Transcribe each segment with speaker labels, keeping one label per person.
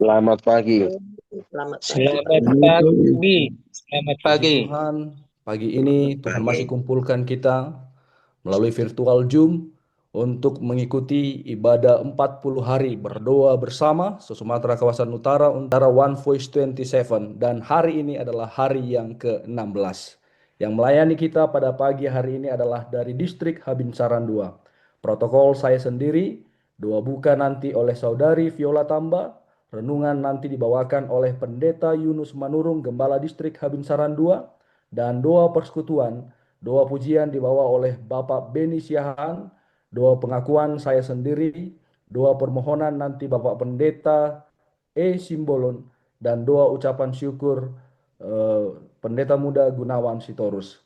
Speaker 1: Selamat pagi.
Speaker 2: Selamat pagi.
Speaker 3: Selamat pagi. Selamat pagi.
Speaker 4: Puji Tuhan, pagi ini Tuhan masih kumpulkan kita melalui virtual Zoom untuk mengikuti ibadah 40 hari berdoa bersama se-Sumatera kawasan utara One Voice 27, dan hari ini adalah hari yang ke-16. Yang melayani kita pada pagi hari ini adalah dari distrik Habinsaran 2. Protokol saya sendiri, doa buka nanti oleh saudari Viola Tamba, renungan nanti dibawakan oleh Pendeta Yunus Manurung, Gembala Distrik Habinsaran 2, dan doa persekutuan, doa pujian dibawa oleh Bapak Beni Siahaan, doa pengakuan saya sendiri, doa permohonan nanti Bapak Pendeta Simbolon, dan doa ucapan syukur Pendeta Muda Gunawan Sitorus.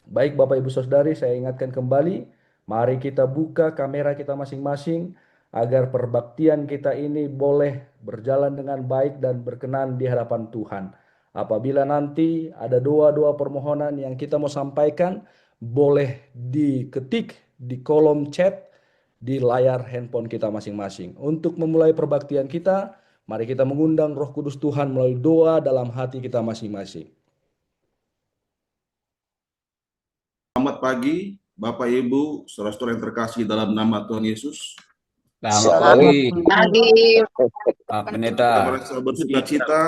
Speaker 4: Baik Bapak Ibu Saudari, saya ingatkan kembali, mari kita buka kamera kita masing-masing agar perbaktian kita ini boleh berjalan dengan baik dan berkenan di hadapan Tuhan. Apabila nanti ada doa-doa permohonan yang kita mau sampaikan, boleh diketik di kolom chat di layar handphone kita masing-masing. Untuk memulai perbaktian kita, mari kita mengundang Roh Kudus Tuhan melalui doa dalam hati kita masing-masing.
Speaker 5: Selamat pagi, Bapak Ibu, saudara-saudara yang terkasih dalam nama Tuhan Yesus.
Speaker 3: Selamat pagi.
Speaker 4: Pak Pendeta.
Speaker 5: Kita merasa bersuka cita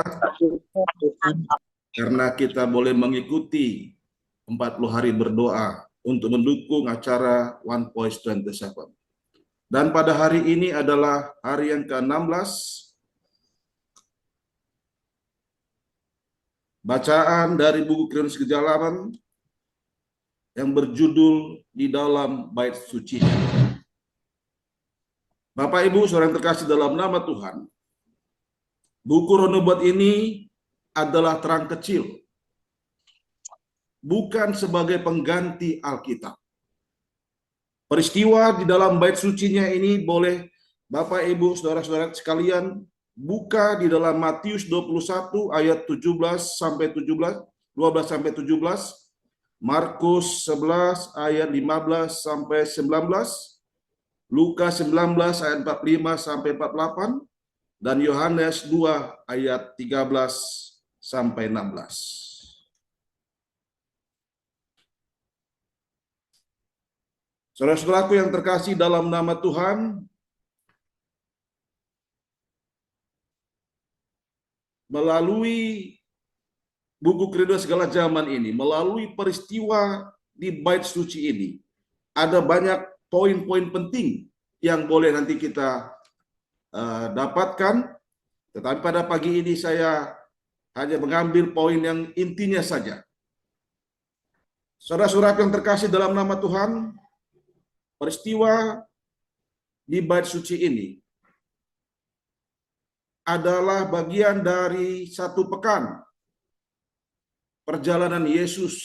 Speaker 5: karena kita boleh mengikuti 40 hari berdoa untuk mendukung acara One Voice 27. Dan pada hari ini adalah hari yang ke-16. Bacaan dari buku Kironis Kejalanan yang berjudul Di Dalam Bait Suci. Bapak Ibu, saudara yang terkasih dalam nama Tuhan, buku Roh Nubuat ini adalah terang kecil, bukan sebagai pengganti Alkitab. Peristiwa di dalam bait sucinya ini boleh Bapak Ibu, saudara-saudara sekalian buka di dalam Matius 21 ayat 12 sampai 17, Markus 11 ayat 15 sampai 19, Lukas 19 ayat 45 sampai 48, dan Yohanes 2 ayat 13 sampai 16. Saudara-saudaraku yang terkasih dalam nama Tuhan, melalui buku Kironis Segala Zaman ini, melalui peristiwa di bait suci ini, ada banyak poin-poin penting yang boleh nanti kita dapatkan, tetapi pada pagi ini saya hanya mengambil poin yang intinya saja. Saudara-saudara yang terkasih dalam nama Tuhan, peristiwa di bait suci ini adalah bagian dari satu pekan perjalanan Yesus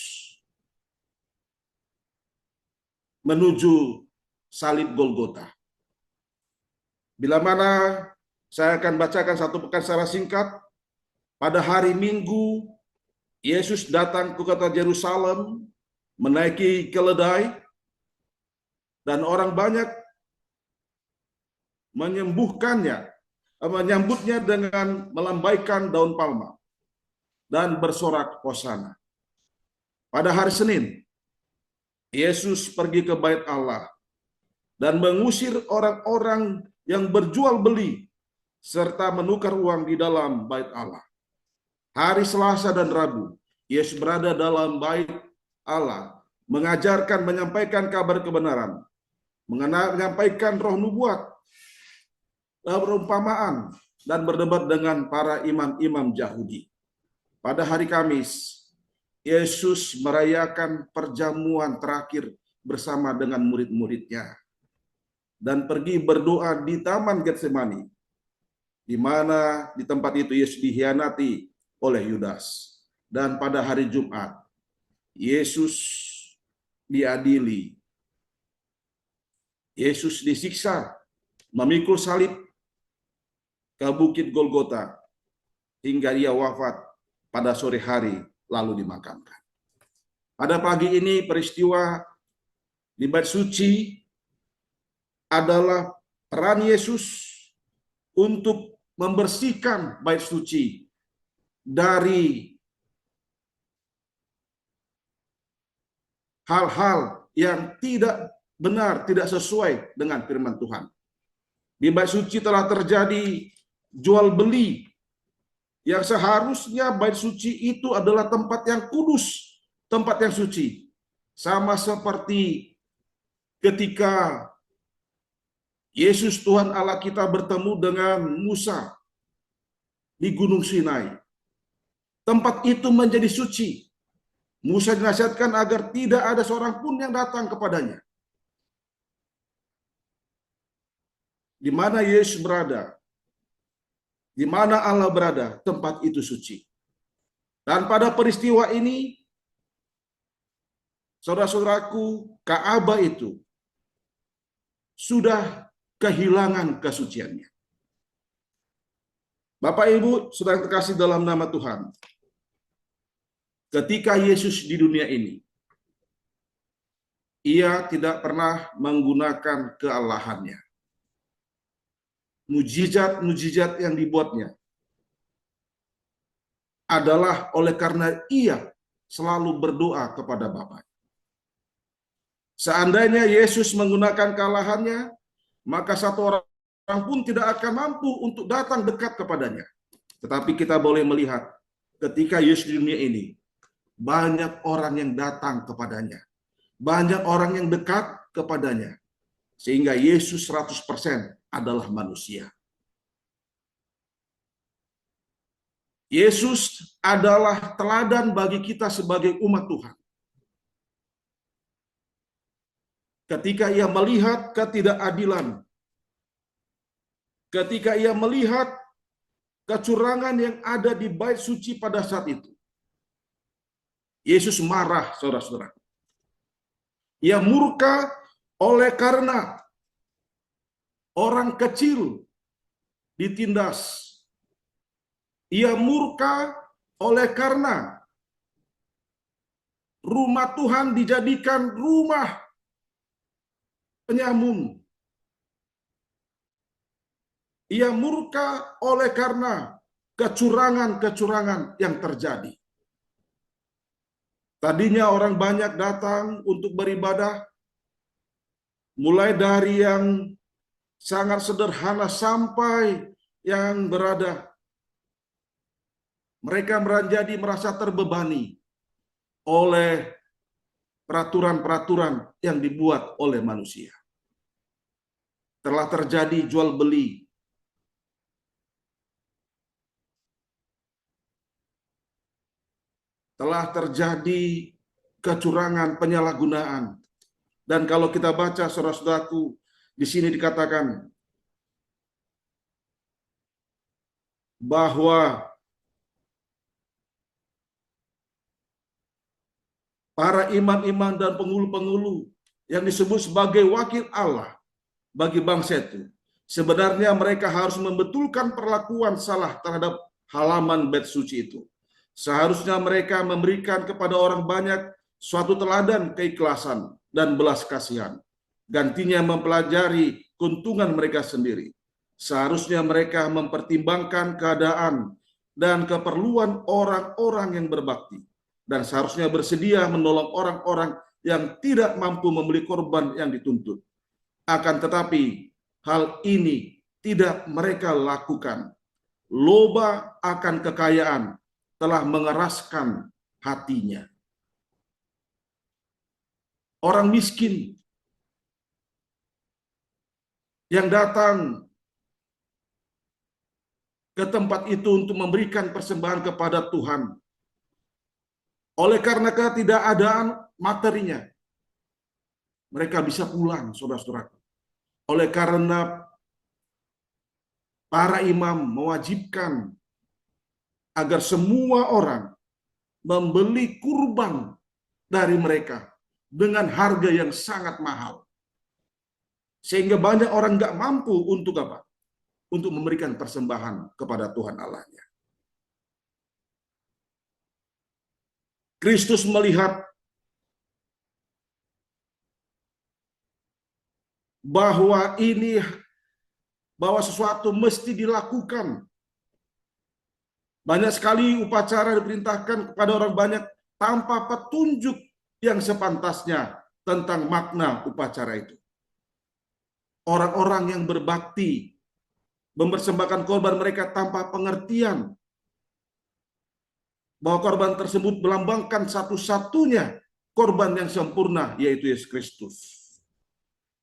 Speaker 5: menuju salib Golgota. Bila mana saya akan bacakan satu pekan secara singkat. Pada hari Minggu, Yesus datang ke kota Yerusalem, menaiki keledai, dan orang banyak menyambutnya dengan melambaikan daun palma dan bersorak hosana. Pada hari Senin, Yesus pergi ke bait Allah dan mengusir orang-orang yang berjual beli serta menukar uang di dalam bait Allah. Hari Selasa dan Rabu, Yesus berada dalam bait Allah, mengajarkan, menyampaikan kabar kebenaran, menyampaikan roh nubuat, perumpamaan, dan berdebat dengan para imam-imam Yahudi. Pada hari Kamis, Yesus merayakan perjamuan terakhir bersama dengan murid-muridnya dan pergi berdoa di Taman Getsemani, di mana di tempat itu Yesus dikhianati oleh Yudas. Dan pada hari Jumat, Yesus diadili. Yesus disiksa, memikul salib ke Bukit Golgota hingga ia wafat pada sore hari lalu dimakamkan. Pada pagi ini peristiwa di bait suci adalah peran Yesus untuk membersihkan bait suci dari hal-hal yang tidak benar, tidak sesuai dengan firman Tuhan. Di bait suci telah terjadi jual beli, yang seharusnya bait suci itu adalah tempat yang kudus, tempat yang suci. Sama seperti ketika Yesus Tuhan Allah kita bertemu dengan Musa di Gunung Sinai. Tempat itu menjadi suci. Musa dinasihatkan agar tidak ada seorang pun yang datang kepadanya. Di mana Yesus berada, di mana Allah berada, tempat itu suci. Dan pada peristiwa ini, saudara-saudaraku, Ka'bah itu sudah kehilangan kesuciannya. Bapak Ibu, saudara yang terkasih dalam nama Tuhan, ketika Yesus di dunia ini, Ia tidak pernah menggunakan kealahannya. Mujizat-mujizat yang dibuatnya adalah oleh karena Ia selalu berdoa kepada Bapa. Seandainya Yesus menggunakan kealahannya, maka satu orang pun tidak akan mampu untuk datang dekat kepadanya. Tetapi kita boleh melihat ketika Yesus di dunia ini, banyak orang yang datang kepadanya. Banyak orang yang dekat kepadanya. Sehingga Yesus 100% adalah manusia. Yesus adalah teladan bagi kita sebagai umat Tuhan. Ketika Ia melihat ketidakadilan, ketika Ia melihat kecurangan yang ada di bait suci pada saat itu, Yesus marah, saudara-saudara. Ia murka oleh karena orang kecil ditindas. Ia murka oleh karena rumah Tuhan dijadikan rumah penyamun. Ia murka oleh karena kecurangan-kecurangan yang terjadi. Tadinya orang banyak datang untuk beribadah, mulai dari yang sangat sederhana sampai yang berada. Mereka menjadi merasa terbebani oleh peraturan-peraturan yang dibuat oleh manusia. Telah terjadi jual beli. Telah terjadi kecurangan, penyalahgunaan. Dan kalau kita baca, saudara-saudaraku, di sini dikatakan bahwa para imam-imam dan penghulu-penghulu yang disebut sebagai wakil Allah bagi bangsa itu, sebenarnya mereka harus membetulkan perlakuan salah terhadap halaman bait suci itu. Seharusnya mereka memberikan kepada orang banyak suatu teladan keikhlasan dan belas kasihan. Gantinya mempelajari keuntungan mereka sendiri. Seharusnya mereka mempertimbangkan keadaan dan keperluan orang-orang yang berbakti. Dan seharusnya bersedia menolong orang-orang yang tidak mampu membeli korban yang dituntut. Akan tetapi, hal ini tidak mereka lakukan. Loba akan kekayaan telah mengeraskan hatinya. Orang miskin yang datang ke tempat itu untuk memberikan persembahan kepada Tuhan, oleh karena ketidakadaan materinya, mereka bisa pulang, saudara-saudara. Oleh karena para imam mewajibkan agar semua orang membeli kurban dari mereka dengan harga yang sangat mahal. Sehingga banyak orang nggak mampu untuk apa? Untuk memberikan persembahan kepada Tuhan Allahnya. Kristus melihat bahwa ini bahwa sesuatu mesti dilakukan. Banyak sekali upacara diperintahkan kepada orang banyak tanpa petunjuk yang sepantasnya tentang makna upacara itu. Orang-orang yang berbakti mempersembahkan korban mereka tanpa pengertian bahwa korban tersebut melambangkan satu-satunya korban yang sempurna, yaitu Yesus Kristus.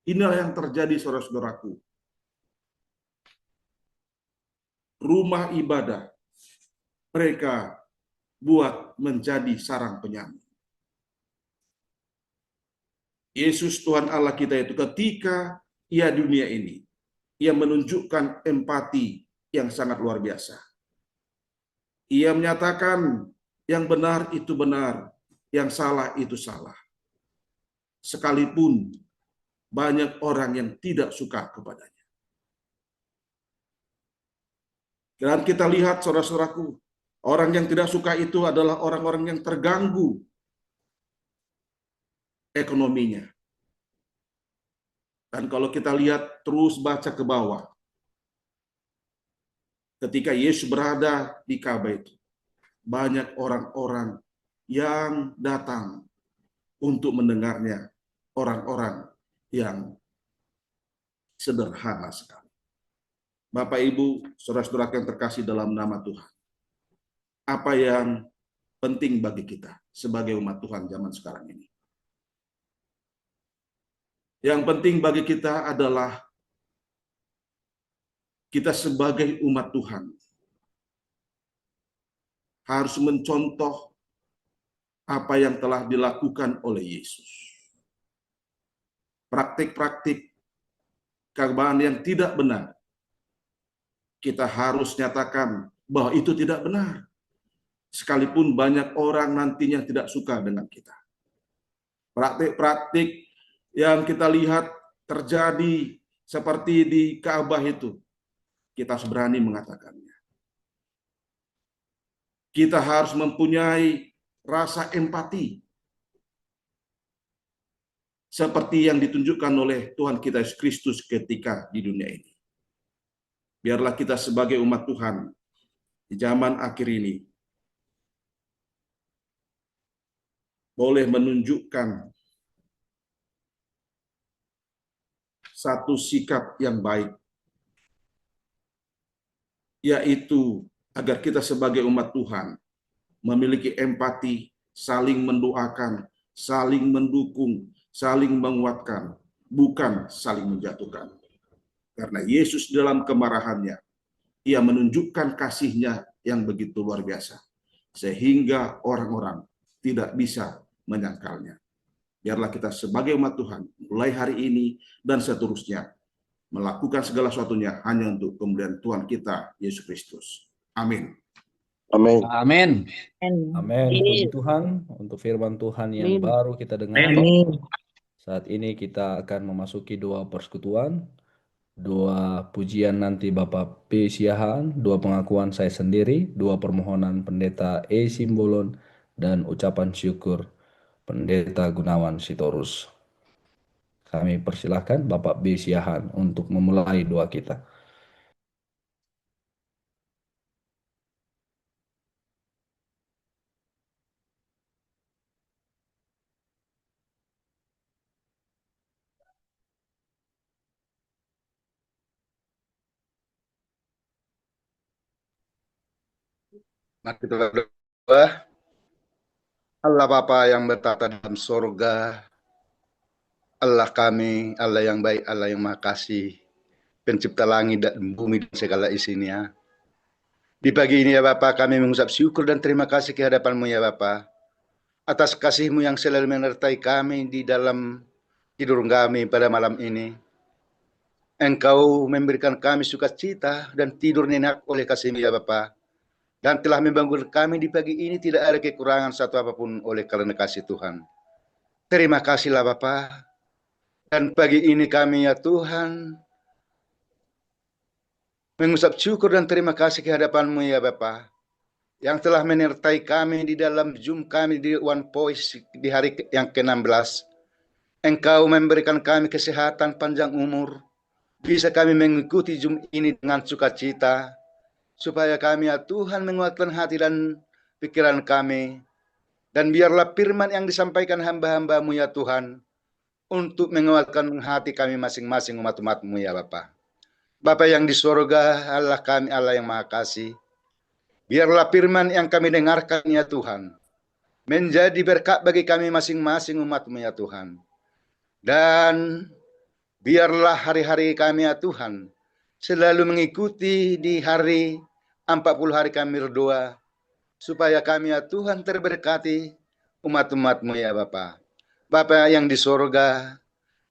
Speaker 5: Inilah yang terjadi, saudara-saudaraku. Rumah ibadah mereka buat menjadi sarang penyanyi. Yesus Tuhan Allah kita itu ketika ia di dunia ini, ia menunjukkan empati yang sangat luar biasa. Ia menyatakan yang benar itu benar, yang salah itu salah. Sekalipun banyak orang yang tidak suka kepadanya. Dan kita lihat, saudara-saudaraku, orang yang tidak suka itu adalah orang-orang yang terganggu ekonominya. Dan kalau kita lihat terus baca ke bawah, ketika Yesus berada di Ka'bah itu, banyak orang-orang yang datang untuk mendengarnya, orang-orang yang sederhana sekali. Bapak, Ibu, saudara-saudara yang terkasih dalam nama Tuhan, apa yang penting bagi kita sebagai umat Tuhan zaman sekarang ini? Yang penting bagi kita adalah kita sebagai umat Tuhan harus mencontoh apa yang telah dilakukan oleh Yesus. Praktik-praktik keagamaan yang tidak benar, kita harus nyatakan bahwa itu tidak benar. Sekalipun banyak orang nantinya tidak suka dengan kita. Praktik-praktik yang kita lihat terjadi seperti di Ka'bah itu, kita harus berani mengatakannya. Kita harus mempunyai rasa empati seperti yang ditunjukkan oleh Tuhan kita Yesus Kristus ketika di dunia ini. Biarlah kita sebagai umat Tuhan di zaman akhir ini boleh menunjukkan satu sikap yang baik, yaitu agar kita sebagai umat Tuhan memiliki empati, saling mendoakan, saling mendukung, saling menguatkan, bukan saling menjatuhkan. Karena Yesus dalam kemarahannya, ia menunjukkan kasihnya yang begitu luar biasa, sehingga orang-orang tidak bisa menyangkalnya. Biarlah kita sebagai umat Tuhan, mulai hari ini dan seterusnya, melakukan segala sesuatunya hanya untuk kemuliaan Tuhan kita, Yesus Kristus. Amin.
Speaker 1: Amin.
Speaker 3: Amin.
Speaker 4: Amin. Puji Tuhan untuk firman Tuhan yang baru kita dengar. Saat ini kita akan memasuki doa persekutuan, doa pujian nanti Bapak P. Siahaan, doa pengakuan saya sendiri, doa permohonan Pendeta E. Simbolon, dan ucapan syukur Pendeta Gunawan Sitorus. Kami persilahkan Bapak B. Siahaan untuk memulai doa kita.
Speaker 1: Mari kita berdoa. Allah Bapa yang bertata dalam sorga, Allah kami, Allah yang baik, Allah yang maha kasih, pencipta langit dan bumi dan segala isinya. Di pagi ini ya Bapa, kami mengucap syukur dan terima kasih ke hadapan-Mu ya Bapa, atas kasih-Mu yang selalu menyertai kami di dalam tidur kami pada malam ini. Engkau memberikan kami sukacita dan tidur nyenyak oleh kasih-Mu ya Bapa, dan telah membangun kami di pagi ini tidak ada kekurangan satu apapun oleh karena kasih Tuhan. Terima kasihlah Bapa. Dan pagi ini kami ya Tuhan mengucap syukur dan terima kasih ke hadapan-Mu ya Bapa, yang telah menyertai kami di dalam Zoom kami di One Voice di hari yang ke-16. Engkau memberikan kami kesehatan, panjang umur, bisa kami mengikuti Zoom ini dengan sukacita, supaya kami ya Tuhan menguatkan hati dan pikiran kami, dan biarlah firman yang disampaikan hamba-hambamu ya Tuhan, untuk menguatkan hati kami masing-masing umat-umatmu ya Bapa. Bapa yang di sorga, Allah kami, Allah yang Maha Kasih, biarlah firman yang kami dengarkan ya Tuhan, menjadi berkat bagi kami masing-masing umat-Mu ya Tuhan. Dan biarlah hari-hari kami ya Tuhan, selalu mengikuti di hari 40 hari kami berdoa, supaya kami ya Tuhan terberkati umat-umat-Mu ya Bapa. Bapa yang di sorga,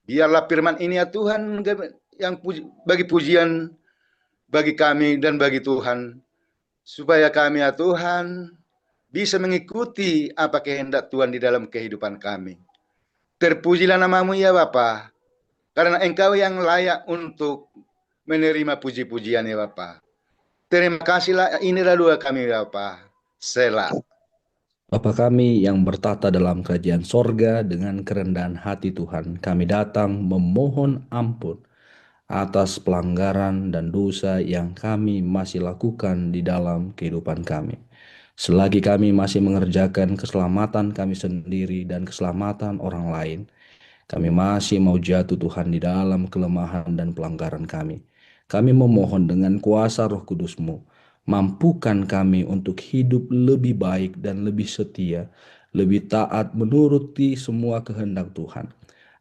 Speaker 1: biarlah firman ini ya Tuhan yang bagi pujian bagi kami dan bagi Tuhan, supaya kami ya Tuhan bisa mengikuti apa kehendak Tuhan di dalam kehidupan kami. Terpujilah namamu ya Bapa, karena Engkau yang layak untuk menerima puji-pujian ya Bapa. Terima kasihlah, inilah doa kami ya Bapa. Selah.
Speaker 4: Bapa kami yang bertata dalam kerajaan sorga, dengan kerendahan hati Tuhan, kami datang memohon ampun atas pelanggaran dan dosa yang kami masih lakukan di dalam kehidupan kami. Selagi kami masih mengerjakan keselamatan kami sendiri dan keselamatan orang lain, kami masih mau jatuh Tuhan di dalam kelemahan dan pelanggaran kami. Kami memohon dengan kuasa Roh Kudus-Mu, mampukan kami untuk hidup lebih baik dan lebih setia, lebih taat menuruti semua kehendak Tuhan,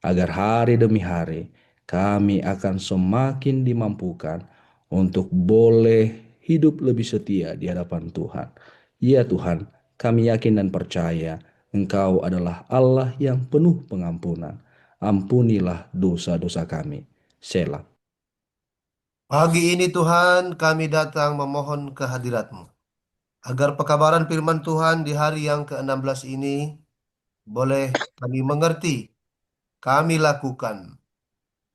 Speaker 4: agar hari demi hari kami akan semakin dimampukan untuk boleh hidup lebih setia di hadapan Tuhan. Ya Tuhan, kami yakin dan percaya Engkau adalah Allah yang penuh pengampunan. Ampunilah dosa-dosa kami. Selah.
Speaker 2: Pagi ini Tuhan kami datang memohon kehadirat-Mu, agar pekabaran firman Tuhan di hari yang ke-16 ini boleh kami mengerti, kami lakukan,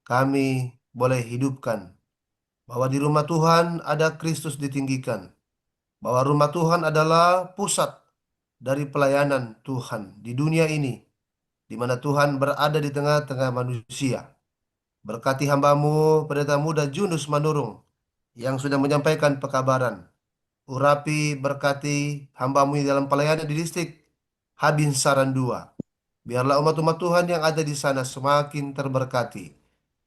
Speaker 2: kami boleh hidupkan, bahwa di rumah Tuhan ada Kristus ditinggikan, bahwa rumah Tuhan adalah pusat dari pelayanan Tuhan di dunia ini, di mana Tuhan berada di tengah-tengah manusia. Berkati hamba-Mu, Pendeta Muda Junus Manurung, yang sudah menyampaikan pekabaran. Urapi berkati hamba-Mu di dalam pelayanan di distrik Habin Saran 2. Biarlah umat-umat Tuhan yang ada di sana semakin terberkati.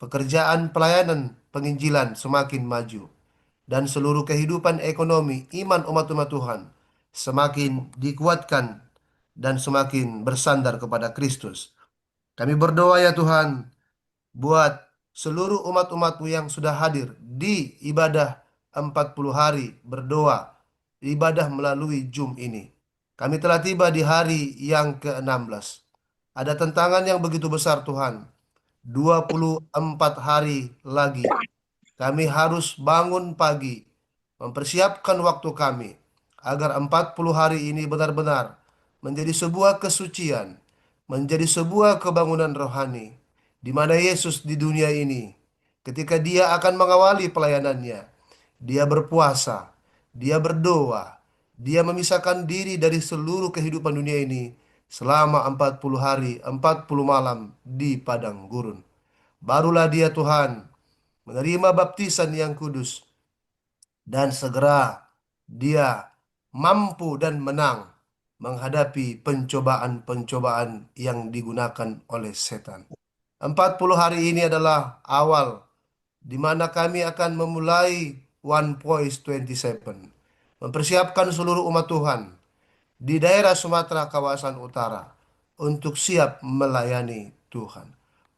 Speaker 2: Pekerjaan pelayanan penginjilan semakin maju. Dan seluruh kehidupan ekonomi iman umat-umat Tuhan semakin dikuatkan dan semakin bersandar kepada Kristus. Kami berdoa ya Tuhan, buat seluruh umat-umat-Mu yang sudah hadir di ibadah 40 hari berdoa, ibadah melalui Zoom ini. Kami telah tiba di hari yang ke-16. Ada tantangan yang begitu besar Tuhan. 24 hari lagi kami harus bangun pagi, mempersiapkan waktu kami, agar 40 hari ini benar-benar menjadi sebuah kesucian, menjadi sebuah kebangunan rohani, di mana Yesus di dunia ini, ketika Dia akan mengawali pelayanannya, Dia berpuasa, Dia berdoa, Dia memisahkan diri dari seluruh kehidupan dunia ini selama 40 hari, 40 malam di padang gurun. Barulah Dia Tuhan menerima baptisan yang kudus, dan segera Dia mampu dan menang menghadapi pencobaan-pencobaan yang digunakan oleh setan. 40 hari ini adalah awal di mana kami akan memulai One Voice 27, mempersiapkan seluruh umat Tuhan di daerah Sumatera kawasan utara untuk siap melayani Tuhan,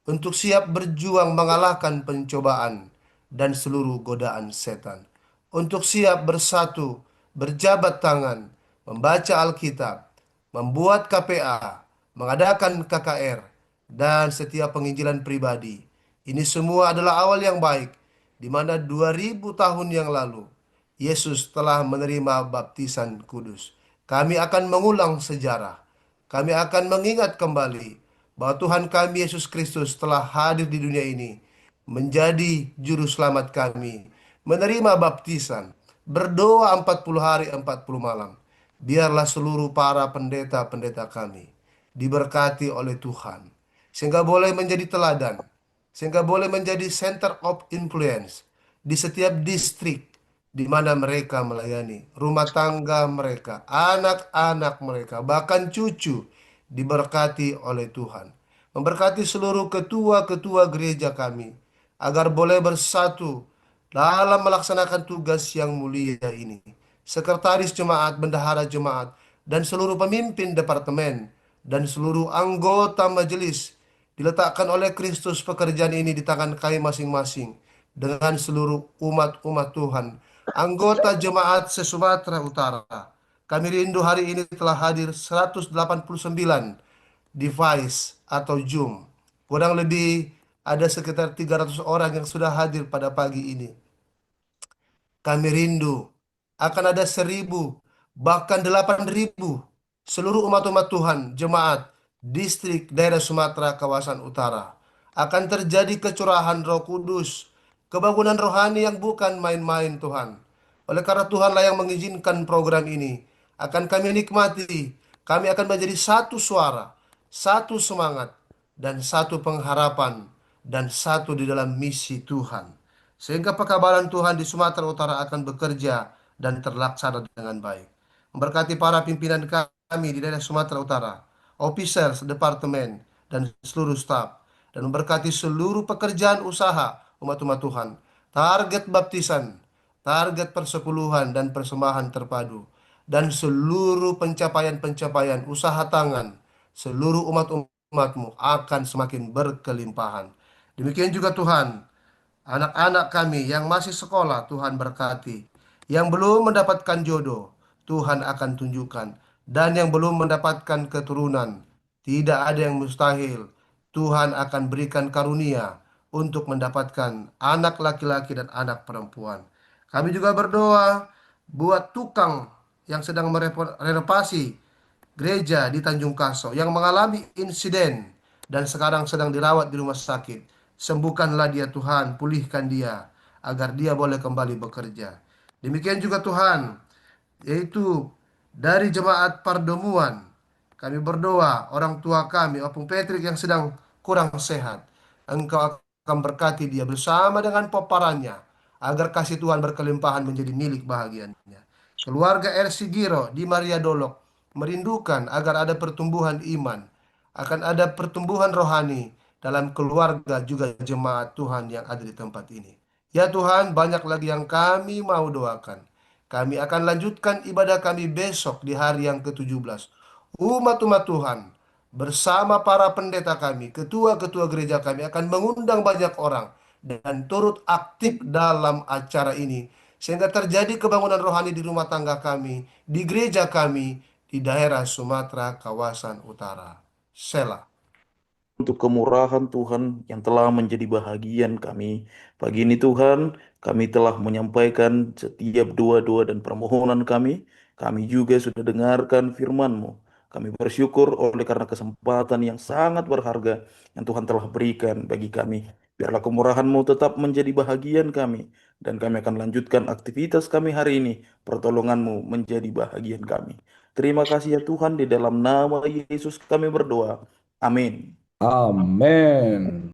Speaker 2: untuk siap berjuang mengalahkan pencobaan dan seluruh godaan setan, untuk siap bersatu, berjabat tangan, membaca Alkitab, membuat KPA, mengadakan KKR, dan setiap penginjilan pribadi. Ini semua adalah awal yang baik, di mana 2000 tahun yang lalu Yesus telah menerima baptisan kudus. Kami akan mengulang sejarah. Kami akan mengingat kembali bahwa Tuhan kami Yesus Kristus telah hadir di dunia ini, menjadi juru selamat kami, menerima baptisan, berdoa 40 hari 40 malam. Biarlah seluruh para pendeta-pendeta kami diberkati oleh Tuhan, sehingga boleh menjadi teladan sehingga boleh menjadi center of influence di setiap distrik di mana mereka melayani, rumah tangga mereka, anak-anak mereka, bahkan cucu diberkati oleh Tuhan. Memberkati seluruh ketua-ketua gereja kami agar boleh bersatu dalam melaksanakan tugas yang mulia ini. Sekretaris jemaat, bendahara jemaat, dan seluruh pemimpin departemen dan seluruh anggota majelis diletakkan oleh Kristus pekerjaan ini di tangan kami masing-masing dengan seluruh umat-umat Tuhan. Anggota jemaat se-Sumatera Utara. Kami rindu hari ini telah hadir 189 device atau Zoom. Kurang lebih ada sekitar 300 orang yang sudah hadir pada pagi ini. Kami rindu akan ada 1.000, bahkan 8.000 seluruh umat-umat Tuhan, jemaat, distrik, daerah Sumatera, kawasan utara. Akan terjadi kecurahan Roh Kudus, kebangunan rohani yang bukan main-main Tuhan. Oleh karena Tuhanlah yang mengizinkan program ini, akan kami nikmati. Kami akan menjadi satu suara, satu semangat, dan satu pengharapan, dan satu di dalam misi Tuhan. Sehingga pekabaran Tuhan di Sumatera Utara akan bekerja dan terlaksana dengan baik. Memberkati para pimpinan kami di daerah Sumatera Utara, officers, departemen, dan seluruh staf. Dan memberkati seluruh pekerjaan usaha umat-umat Tuhan. Target baptisan, target persepuluhan dan persembahan terpadu. Dan seluruh pencapaian-pencapaian usaha tangan, seluruh umat-umatmu akan semakin berkelimpahan. Demikian juga Tuhan, anak-anak kami yang masih sekolah, Tuhan berkati. Yang belum mendapatkan jodoh, Tuhan akan tunjukkan. Dan yang belum mendapatkan keturunan, tidak ada yang mustahil. Tuhan akan berikan karunia untuk mendapatkan anak laki-laki dan anak perempuan. Kami juga berdoa buat tukang yang sedang merenovasi gereja di Tanjung Kaso yang mengalami insiden dan sekarang sedang dirawat di rumah sakit. Sembuhkanlah dia Tuhan, pulihkan dia agar dia boleh kembali bekerja. Demikian juga Tuhan, yaitu dari jemaat Pardomuan. Kami berdoa orang tua kami, Opung Patrick yang sedang kurang sehat. Engkau akan berkati dia bersama dengan peparannya agar kasih Tuhan berkelimpahan menjadi milik bahagiannya. Keluarga RC Giro di Maria Dolok merindukan agar ada pertumbuhan iman, akan ada pertumbuhan rohani dalam keluarga juga jemaat Tuhan yang ada di tempat ini. Ya Tuhan, banyak lagi yang kami mau doakan. Kami akan lanjutkan ibadah kami besok di hari yang ke-17. Umat-umat Tuhan bersama para pendeta kami, ketua-ketua gereja kami akan mengundang banyak orang dan turut aktif dalam acara ini. Sehingga terjadi kebangunan rohani di rumah tangga kami, di gereja kami, di daerah Sumatera kawasan utara. Selah.
Speaker 6: Untuk kemurahan Tuhan yang telah menjadi bahagian kami. Pagi ini Tuhan, kami telah menyampaikan setiap doa-doa dan permohonan kami. Kami juga sudah dengarkan firman-Mu. Kami bersyukur oleh karena kesempatan yang sangat berharga yang Tuhan telah berikan bagi kami. Biarlah kemurahan-Mu tetap menjadi bahagian kami. Dan kami akan lanjutkan aktivitas kami hari ini. Pertolongan-Mu menjadi bahagian kami. Terima kasih ya Tuhan, di dalam nama Yesus kami berdoa. Amin.
Speaker 4: Amin.